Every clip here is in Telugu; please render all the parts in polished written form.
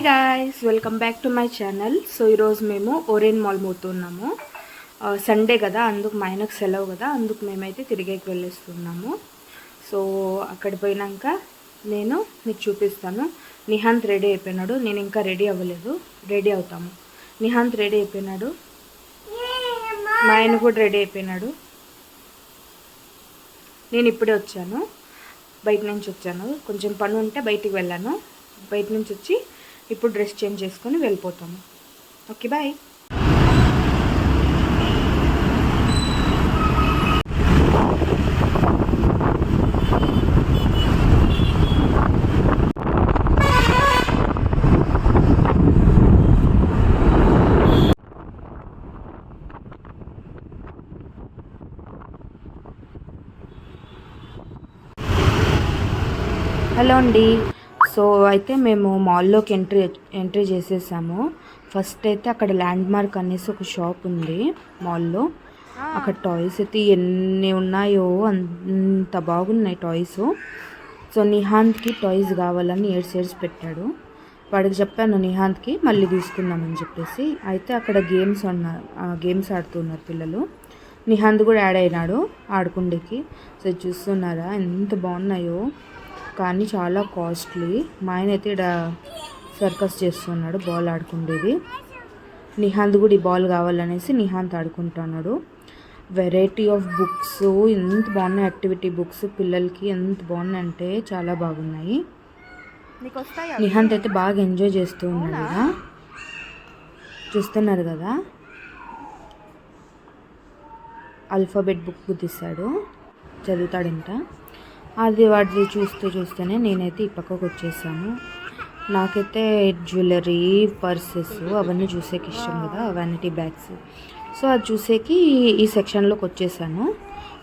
Hi guys, welcome back to my channel. So ఈరోజు మేము ఓరియన్ మాల్ పోతున్నాము. సండే కదా, అందుకు మా ఆయనకు సెలవు కదా, అందుకు మేమైతే తిరిగేకి వెళ్ళేస్తున్నాము. సో అక్కడ పోయినాక నేను మీకు చూపిస్తాను. నిహాంత్ రెడీ అయిపోయినాడు, నేను ఇంకా రెడీ అవ్వలేదు. రెడీ అవుతాము. నిహాంత్ రెడీ అయిపోయినాడు, మా ఆయన కూడా రెడీ అయిపోయినాడు. నేను ఇప్పుడే వచ్చాను, బయట నుంచి వచ్చాను. కొంచెం పని ఉంటే బయటికి వెళ్ళాను. బయట నుంచి వచ్చి ఇప్పుడు డ్రెస్ చేంజ్ చేసుకొని వెళ్ళిపోతాము. Okay, bye. హలో అండి. సో అయితే మేము మాల్లోకి ఎంట్రీ చేసేసాము. ఫస్ట్ అయితే అక్కడ ల్యాండ్ మార్క్ అనేసి ఒక షాప్ ఉంది మాల్లో. అక్కడ టాయ్స్ అయితే ఎన్ని ఉన్నాయో, అంత బాగున్నాయి టాయ్స్. సో నిహాంత్కి టాయ్స్ కావాలని ఏడ్స్ పెట్టాడు. వాడికి చెప్పాను నిహాంత్కి మళ్ళీ తీసుకుందామని చెప్పేసి. అయితే అక్కడ గేమ్స్ ఆడుతున్నారు పిల్లలు. నిహాంత్ కూడా యాడ్ అయినాడు ఆడుకుండేకి. సో చూస్తున్నారా ఎంత బాగున్నాయో, కానీ చాలా కాస్ట్లీ. మా ఆయన అయితే ఇక్కడ సర్కస్ చేస్తున్నాడు బాల్ ఆడుకుండేది. నిహాంత్ కూడా ఈ బాల్ కావాలనేసి నిహాంత్ ఆడుకుంటున్నాడు. వెరైటీ ఆఫ్ బుక్స్ ఎంత బాగున్నాయి, యాక్టివిటీ బుక్స్ పిల్లలకి ఎంత బాగున్నాయి అంటే చాలా బాగున్నాయి. నిహాంత్ అయితే బాగా ఎంజాయ్ చేస్తూ ఉన్నాడు కదా, చూస్తున్నారు కదా. ఆల్ఫాబెట్ బుక్ తీశాడు, చదువుతాడంట. అది వాడిది చూస్తూనే నేనైతే ఈ పక్కకు వచ్చేసాను. నాకైతే జ్యువెలరీ, పర్సెస్ అవన్నీ చూసేకి ఇష్టం కదా, వ్యానిటీ బ్యాగ్స్. సో అది చూసేకి ఈ సెక్షన్లోకి వచ్చేసాను.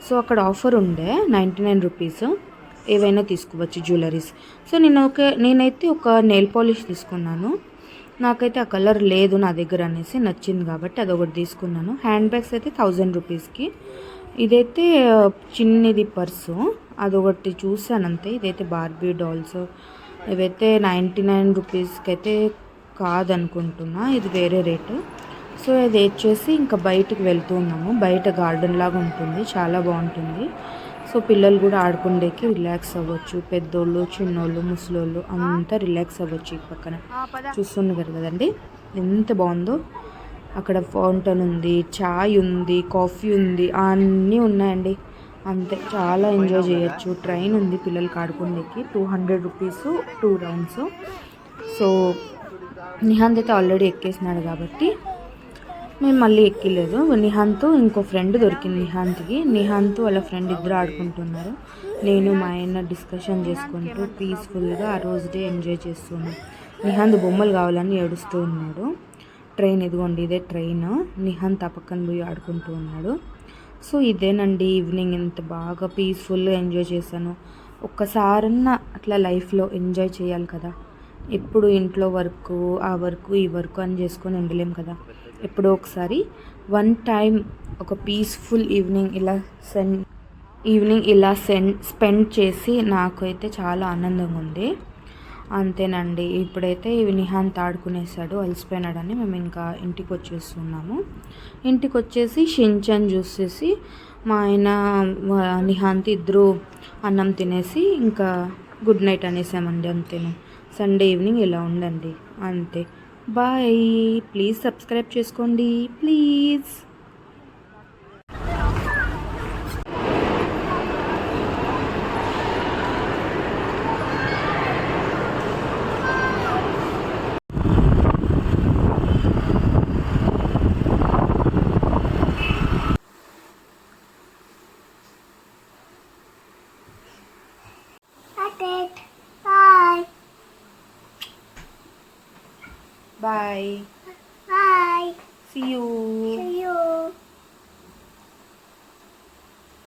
సో అక్కడ ఆఫర్ ఉండే 99 రూపీస్, ఏవైనా తీసుకోవచ్చు జ్యువెలరీస్. సో నేనైతే ఒక నెయిల్ పాలిష్ తీసుకున్నాను. నాకైతే ఆ కలర్ లేదు నా దగ్గర అనేసి నచ్చింది కాబట్టి అదొకటి తీసుకున్నాను. హ్యాండ్ బ్యాగ్స్ అయితే 1000 రూపీస్కి. ఇదైతే చిన్నది పర్సు, అదొకటి చూసాను అంతే. ఇదైతే బార్బీ డాల్స్, ఇవైతే 99 రూపీస్కి అయితే కాదనుకుంటున్నా, ఇది వేరే రేటు. సో ఇది వచ్చేసి ఇంకా బయటకు వెళ్తూ ఉన్నాము. బయట గార్డెన్ లాగా ఉంటుంది, చాలా బాగుంటుంది. సో పిల్లలు కూడా ఆడుకుండేకి రిలాక్స్ అవ్వచ్చు. పెద్దోళ్ళు, చిన్నోళ్ళు, ముసలోళ్ళు అంతా రిలాక్స్ అవ్వచ్చు. ఈ పక్కన చూస్తున్నారు కదండి ఎంత బాగుందో. అక్కడ ఫౌంటైన్ ఉంది, చాయ్ ఉంది, కాఫీ ఉంది, అన్నీ ఉన్నాయండి. అంతే, చాలా ఎంజాయ్ చేయొచ్చు. ట్రైన్ ఉంది పిల్లలకి ఆడుకునేకి, 200 రూపీస్ 2 రౌండ్స్. సో నిహాంత్ అయితే ఆల్రెడీ ఎక్కేసినాడు కాబట్టి మేము మళ్ళీ ఎక్కలేదు. నిహాంత్ ఇంకో ఫ్రెండ్ దొరికింది నిహాంత్ వాళ్ళ ఫ్రెండ్ ఇద్దరు ఆడుకుంటున్నారు. నేను మా ఆయన డిస్కషన్ చేసుకుంటూ పీస్ఫుల్గా ఆ రోజు డే ఎంజాయ్ చేస్తున్నాను. నిహాంత్ బొమ్మలు కావాలని ఏడుస్తూ ఉన్నాడు. ట్రైన్ ఇదిగోండి, ఇదే ట్రైన్. నిహాంత్ ఆ పక్కన పోయి ఆడుకుంటూ ఉన్నాడు. సో ఇదేనండి ఈవినింగ్. ఎంత బాగా పీస్ఫుల్గా ఎంజాయ్ చేశాను. ఒక్కసారన్నా అట్లా లైఫ్లో ఎంజాయ్ చేయాలి కదా. ఎప్పుడు ఇంట్లో వర్క్, ఆ వర్క్, ఈ వర్క్ అని చేసుకొని ఉండలేం కదా. ఎప్పుడో ఒకసారి వన్ టైం ఒక పీస్ఫుల్ ఈవినింగ్ ఇలా స్పెండ్ చేసి నాకైతే చాలా ఆనందంగా ఉంది. అంతేనండి. ఇప్పుడైతే నిహాంత్ ఆడుకునేసాడు, అలసిపోయినాడని మేము ఇంకా ఇంటికి వచ్చేస్తున్నాము. ఇంటికి వచ్చేసి షించాన్ చూసేసి మా ఆయన నిహాంత్ ఇద్దరు అన్నం తినేసి ఇంకా గుడ్ నైట్ అనేసామండి. అంతేను, సండే ఈవినింగ్ ఇలా ఉండండి. అంతే, బాయ్. ప్లీజ్ సబ్స్క్రైబ్ చేసుకోండి please. Bye. Bye. See you.